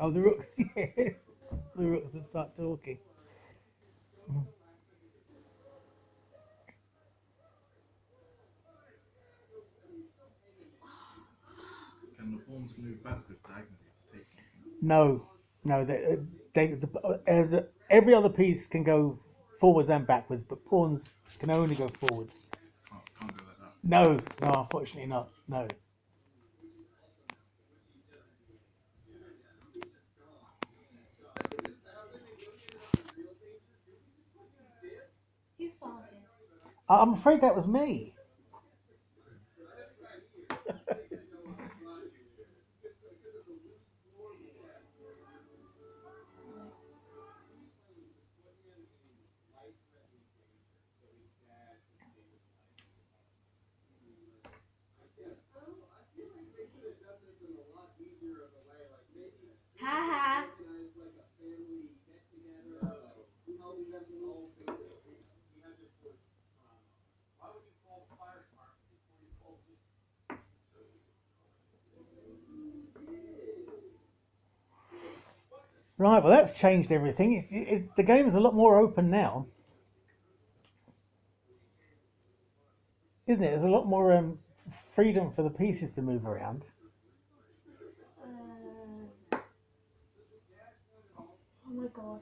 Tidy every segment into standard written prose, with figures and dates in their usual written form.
Oh, the rooks, yeah. The rooks would start talking. Can the pawns move backwards diagonally to take something? No, no, every other piece can go forwards and backwards, but pawns can only go forwards. Oh, can't go like that. No, no, unfortunately not. No. Who farted? I'm afraid that was me. Haha. Right, well, that's changed everything. The game is a lot more open now, isn't it? There's a lot more freedom for the pieces to move around. Oh my god.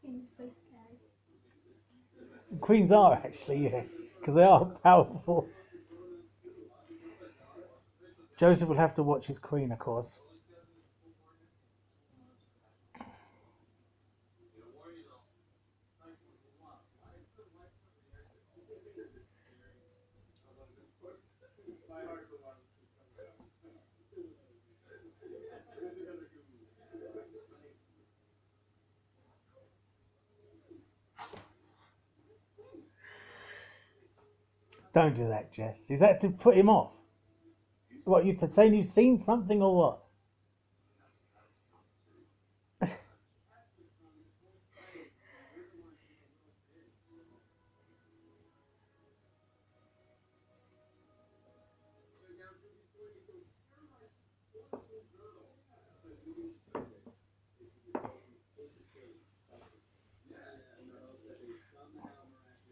Queen's so scary. Queens are actually, yeah, because they are powerful. Joseph will have to watch his queen, of course. Don't do that, Jess. Is that to put him off? What, you saying you've seen something or what?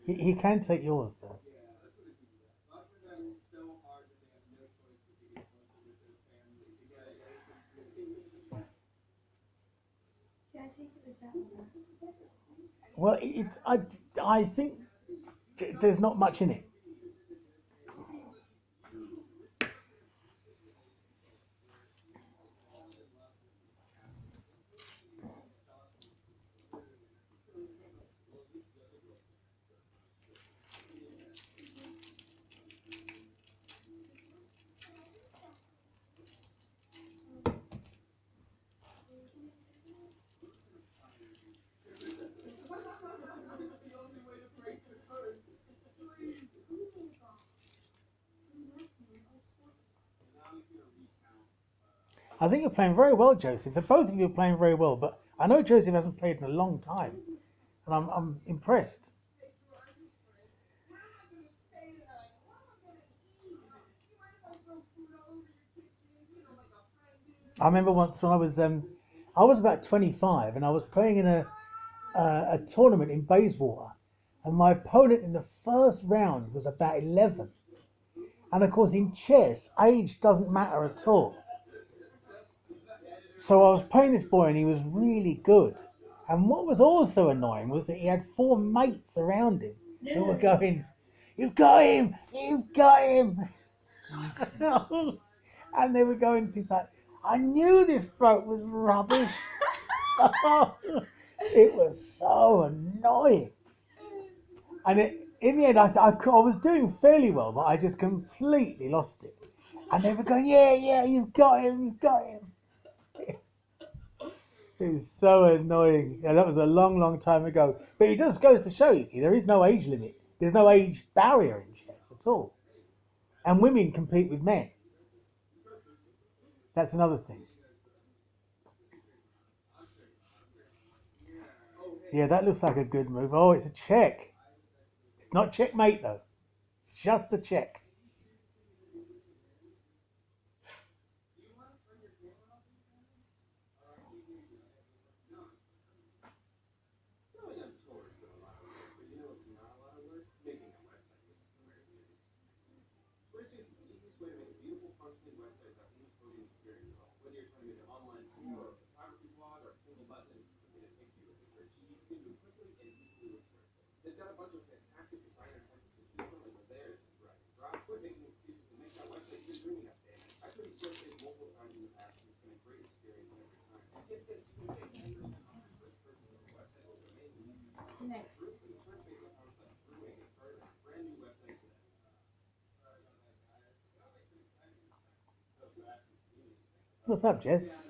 He can take yours, though. Should I take it with that one? Well, I think there's not much in it. I think you're playing very well, Joseph. The both of you are playing very well, but I know Joseph hasn't played in a long time, and I'm impressed. I remember once when I was about 25, and I was playing in a tournament in Bayswater, and my opponent in the first round was about 11, and of course in chess, age doesn't matter at all. So I was playing this boy, and he was really good. And what was also annoying was that he had four mates around him who were going, "You've got him! You've got him!" And they were going things like, "I knew this bloke was rubbish." It was so annoying. And in the end, I was doing fairly well, but I just completely lost it. And they were going, "Yeah, yeah, you've got him, you've got him." It was so annoying. Yeah, that was a long, long time ago. But it just goes to show you, see, there is no age limit. There's no age barrier in chess at all. And women compete with men. That's another thing. Yeah, that looks like a good move. Oh, it's a check. It's not checkmate, though. It's just a check. Next. What's up, Jess?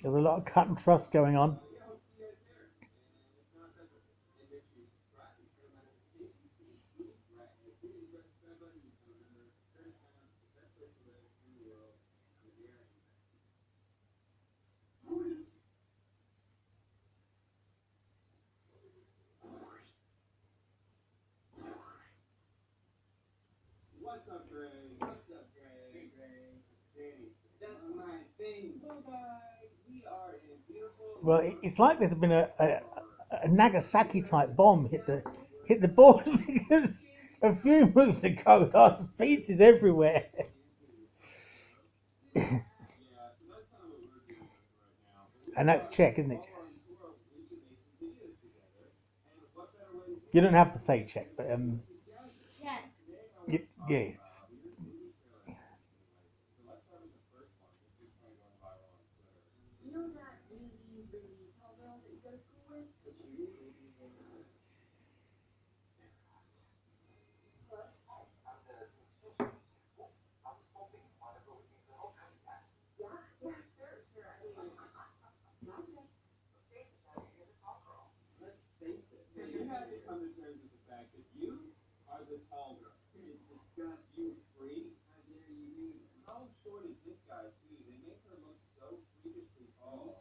There's a lot of cut and thrust going on. What's up, Gray? What's up, Gray? Danny, that's my thing. So, guys, we are in beautiful. Well, it's like there's been a Nagasaki type bomb hit the board because a few moves ago there are pieces everywhere. And that's check, isn't it, Jess? You don't have to say check, but Check. yes. You know that really, really tall girl that you go to school with? Yeah, sure. I mean, not check. Let's face it. You have to come to terms with the fact that you are the tall girl. It's discussed you free. How dare you mean? How short is this guy, too? They make her look so freakishly tall.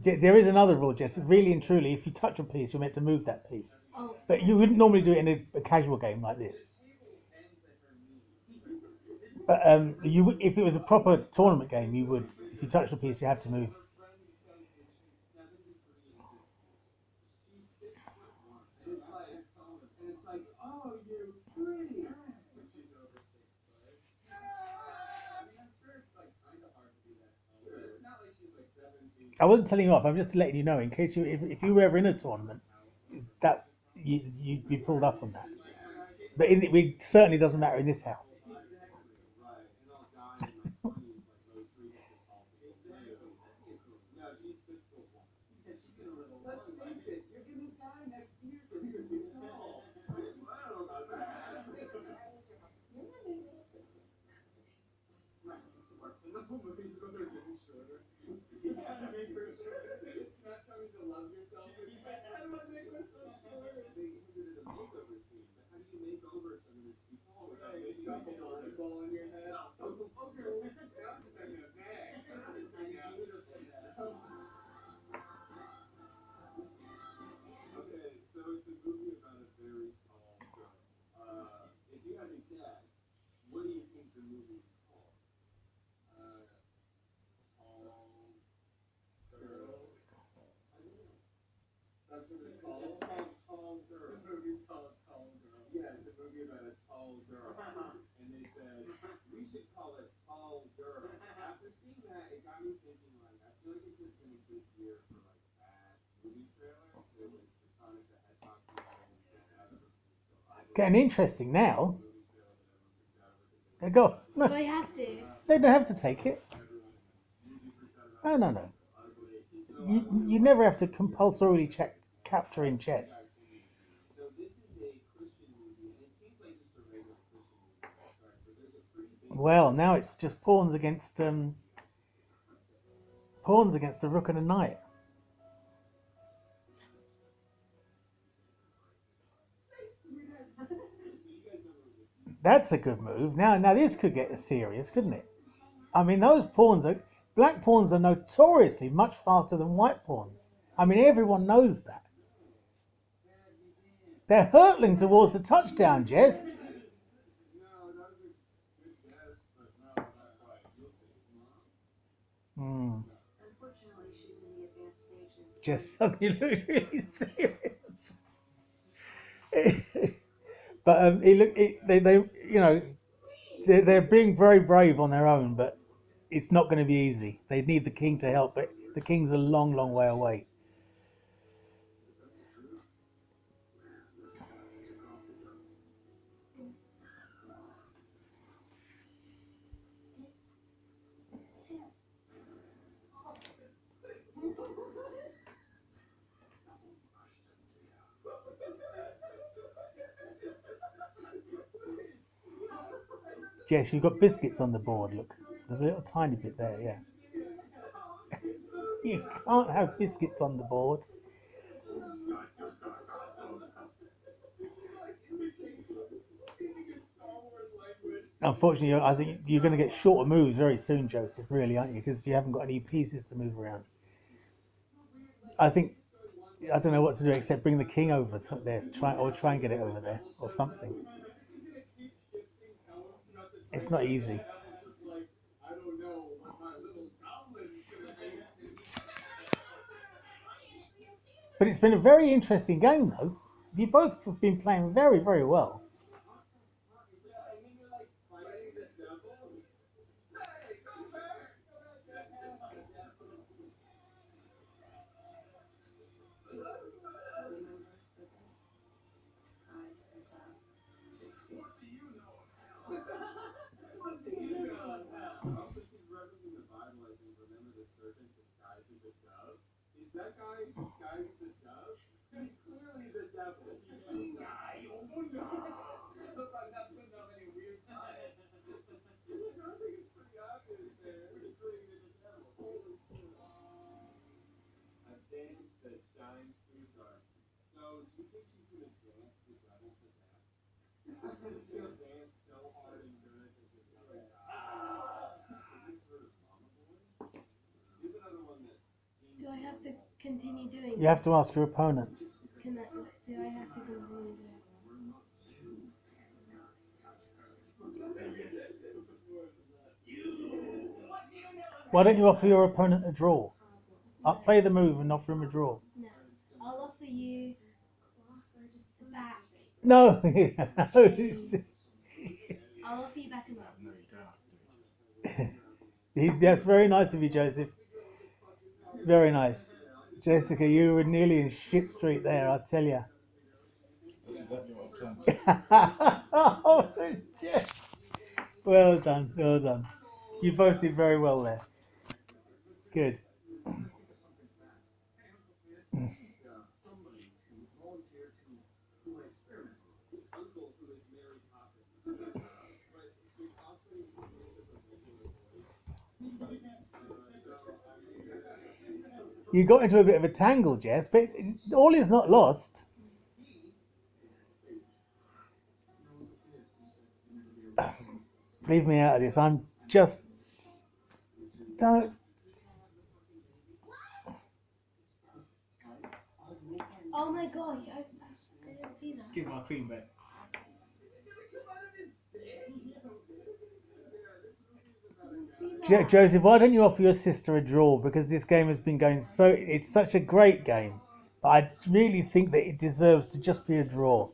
There is another rule, Jess. Really and truly, if you touch a piece, you're meant to move that piece. Oh, But you wouldn't normally do it in a casual game like this. But if it was a proper tournament game, you would. If you touch the piece, you have to move. And it's like, oh, you're pretty. But she's over 6 foot. I mean, I'm sure it's like kind of hard to be that tall. But it's not like she's like 7 feet. I wasn't telling you off. I'm just letting you know in case if you were ever in a tournament, that you'd be pulled up on that. But it certainly doesn't matter in this house. Let's face it, you're giving time next year for you to be tall. I don't know about that. you're my new little sister. The movies about her getting shorter. Yeah, make her shorter. Not coming to love yourself. How do I make myself shorter? They even did a makeover scene. But how do you make over some of these people without making a ball in your head? Uncle Poker. I'm just having a bag. Okay, so it's a movie about a very tall girl. If you had to guess, what do you think the movie is called? Tall Girl. That's what it's called. It's called Tall Girl. The movie's called Tall Girl. Yeah, it's a movie about a tall girl. And they said, we should call it Tall Girl. After seeing that, it got me thinking, like, I feel like it's just been a good year for, like, bad movie trailers. There was the Sonic the Hedgehog trailer and It's getting interesting now. There you go. No, But you have to. they don't have to take it. No. You never have to compulsorily capture in chess. So this is a Christian movie, and it seems like just a regular Christian movie. Right? So there's a pretty big Well, now it's just pawns against the rook and a knight. That's a good move. Now this could get serious, couldn't it? I mean, black pawns are notoriously much faster than white pawns. I mean, everyone knows that. They're hurtling towards the touchdown, Jess. No, that was a good guess, but no, not quite. You'll see. Hmm. Unfortunately, she's in the advanced stages. Jess suddenly looked really serious. But they, you know, they're being very brave on their own, but it's not going to be easy. They need the king to help, but the king's a long, long way away. Jess, you've got biscuits on the board. Look, there's a little tiny bit there. Yeah. You can't have biscuits on the board. Unfortunately, I think you're going to get shorter moves very soon, Joseph, really, aren't you? Because you haven't got any pieces to move around. I don't know what to do except bring the king over there, try and get it over there, or something. It's not easy. But it's been a very interesting game, though. You both have been playing very, very well. That guy disguised the dove? He's clearly the devil. Look like that's putting up any weird signs. I think it's pretty obvious there. He's really the devil. Holy shit. A dance that shines through darkness. So, do you think she's gonna dance the devil to death? She's gonna dance so hard and good that the devil dies. Is this her mama boy? Here's another one that Do I have to continue doing You have to ask your opponent. do I have to continue doing Why don't you offer your opponent a draw? Play the move and offer him a draw. No. I'll offer you the back. No. I'll offer you back a lot. No, you don't have to do it. That's very nice of you, Joseph. Very nice. Jessica, you were nearly in shit street there, I tell you. That's exactly what I'm planning. Oh, Jess. Well done, well done. You both did very well there. Good. You got into a bit of a tangle, Jess, but all is not lost. Leave me out of this. I'm just... Don't... Oh my gosh, I didn't see that. Give my queen back. Joseph, why don't you offer your sister a draw? Because this game has been going so... It's such a great game. But I really think that it deserves to just be a draw.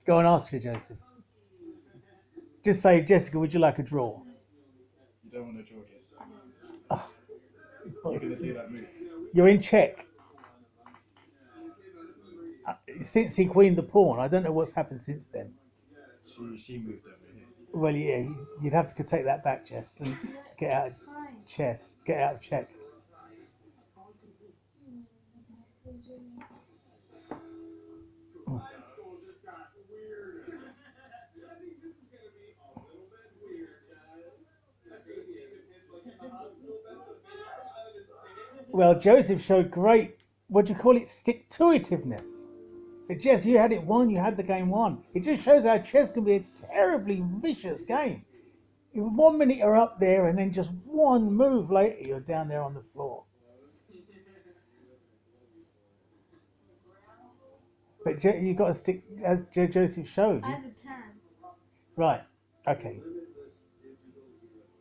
Go and ask her, Joseph. Just say, Jessica, would you like a draw? You don't want to draw this. Oh. You're going to do that move. You're in check. Since he queened the pawn, I don't know what's happened since then. She moved over here. Well, yeah, you'd have to take that back, Jess, and get out of chess, get out of check. Well, Joseph showed great, what do you call it, stick-to-itiveness. But Jess, you had it won, you had the game won. It just shows how chess can be a terribly vicious game. 1 minute you're up there and then just one move later you're down there on the floor. But you got to stick as Joseph showed. I have a plan. Right. Okay. Limitless digital universe.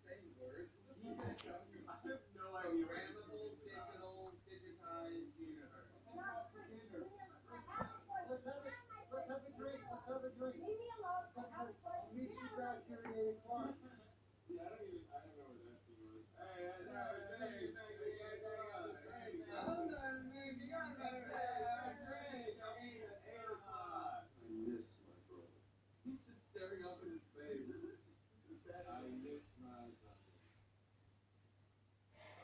Same word. I have no idea. Programmable, digital, digitized universe. Let's have a drink. Let's have a drink. Leave me alone. I'll meet you back here at 8 o'clock. Yeah, I don't know where that thing was. Hold on, man. You got that drink. I'll meet you at 8 o'clock. I miss my brother. He's just staring up in his face. I miss my brother.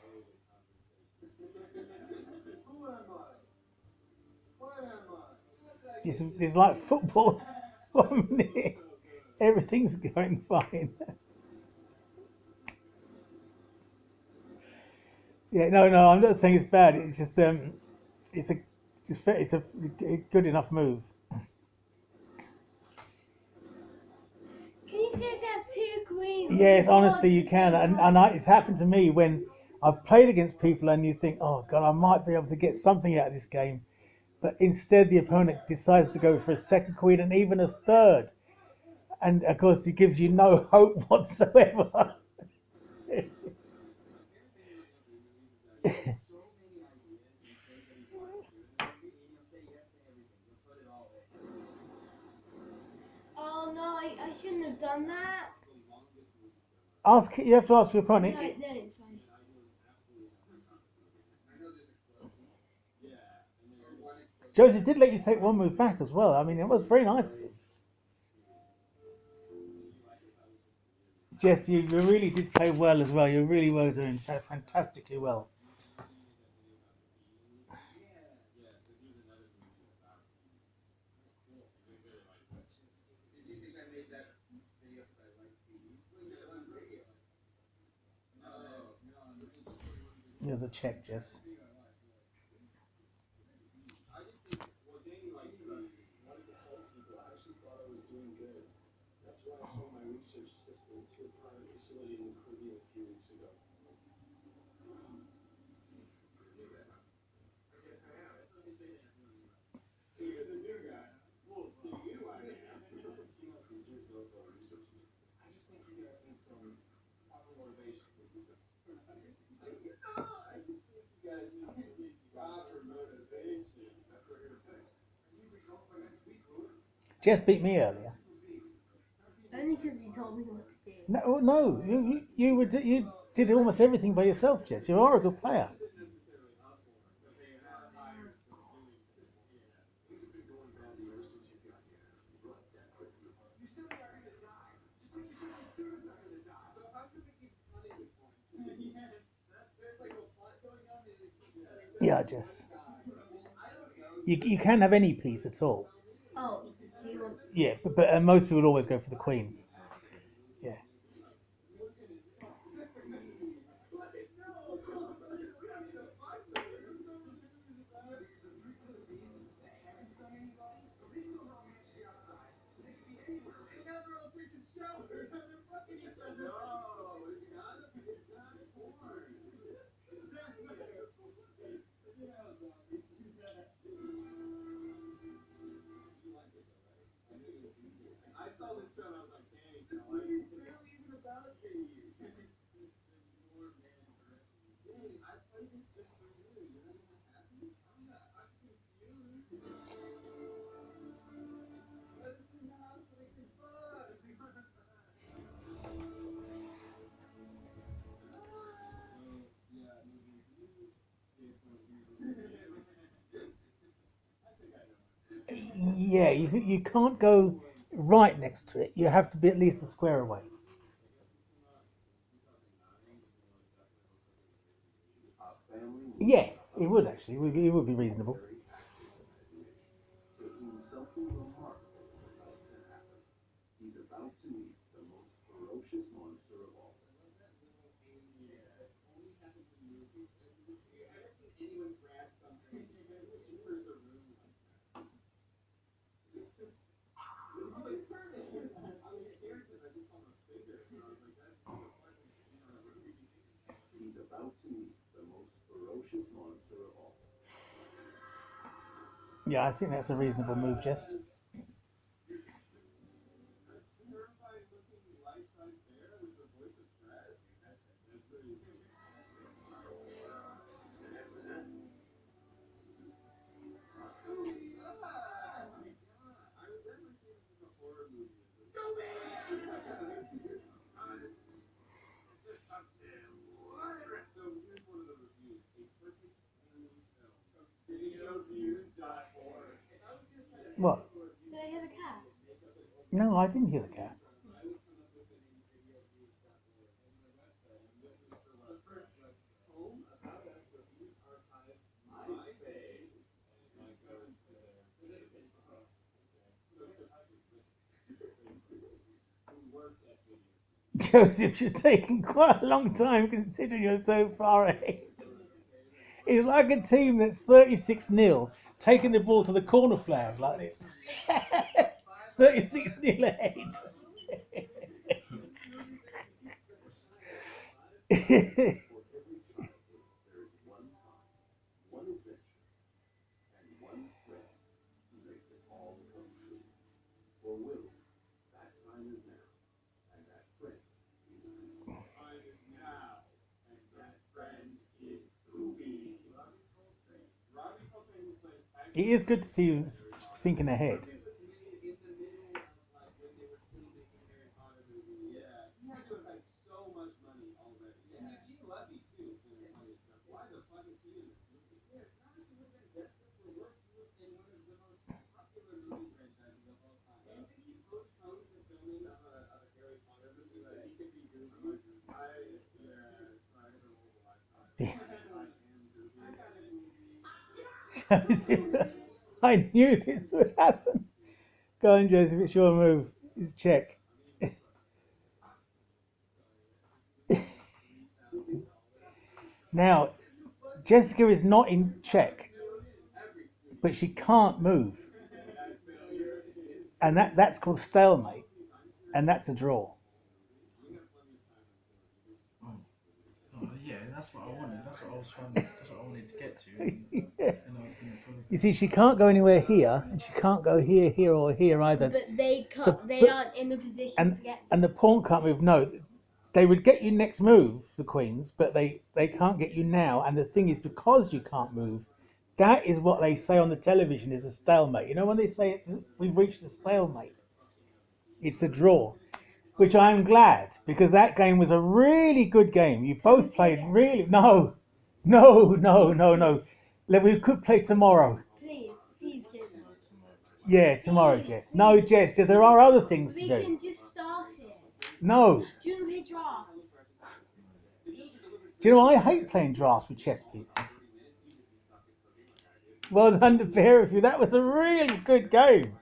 Early conversation. Who am I? What am I? It's like football. 1 minute, everything's going fine. Yeah, no, I'm not saying it's bad. It's just it's a it's a good enough move. Can you seriously have two queens? Yes, honestly, you can, it's happened to me when I've played against people, and you think, oh God, I might be able to get something out of this game, but instead the opponent decides to go for a second queen and even a third, and of course it gives you no hope whatsoever. Oh no, I shouldn't have done that. You have to ask your opponent. No, it's fine. Joseph did let you take one move back as well. I mean, it was very nice of him. Jess, you really did play well as well. You really were doing fantastically well. There's a check, Jess. Well, Danny liked me. One of the folk people actually thought I was doing good. That's why I sold my research assistant to a private facility in the Caribbean a few weeks ago. You're the new guy. Well, to you, I am. These years goes on research. I just think you guys need some proper motivation. I just think you guys need proper motivation. That's what we're here to fix. You results by next week, Louis. Jess beat me earlier. Only because you told me what to do. No, you did almost everything by yourself, Jess. You are a good player. Yeah, Jess. You can have any piece at all. Oh, do you want? Yeah, but most people always go for the queen. Yeah. I saw this show and I was like, dang, Kelly, it's barely even about you. More man direction. Dang, I played this just for you. You're not even happy? I'm confused. Let us in the house so we can fuck. Yeah, maybe you did something. I think I know. Yeah, you can't go right next to it. You have to be at least a square away. Yeah, it would actually. It would be reasonable. Something remarkable about to happen. He's about to meet the most ferocious monster of all. Anyone grab something enters a room like that. Oh, it's perfect. I was scared because I just saw my finger. And I was like, that's the fucking thing in a room. He's about to meet the most ferocious monster of all. Yeah, I think that's a reasonable move, Jess. Terrifying looking life-size bear with the voice of Brad. That's pretty cool. I remember seeing this in a horror movie. So here's one of the reviews. A perfect teen film. Videoviews.org. What? Do I hear the cat? No, I didn't hear the cat. Joseph, you're taking quite a long time considering you're so far ahead. It's like a team that's 36-0 taking the ball to the corner flag like this. 36-0 ahead. It is good to see you thinking ahead. Joseph, I knew this would happen. Go on, Joseph, it's your move. It's check. Now, Jessica is not in check, but she can't move. And that's called stalemate. And that's a draw. Oh, yeah, that's what I wanted. That's what I was trying. That's what I wanted to get to. And, Yeah. and I was going to You see, she can't go anywhere here, and she can't go here, here, or here either. But they can't. The- They the- aren't in the position And to get. and the pawn can't move. No, they would get you next move, the queens, but they can't get you now. And the thing is, because you can't move, that is what they say on the television is a stalemate. You know when they say we've reached a stalemate, it's a draw, which I'm glad because that game was a really good game. You both played really no. We could play tomorrow. Please, Jason. Yeah, tomorrow, Jess. No, Jess, there are other things to We do. can just start it. No. Do you want to play drafts? Do you know, I hate playing drafts with chess pieces. Well done, the pair of you. That was a really good game.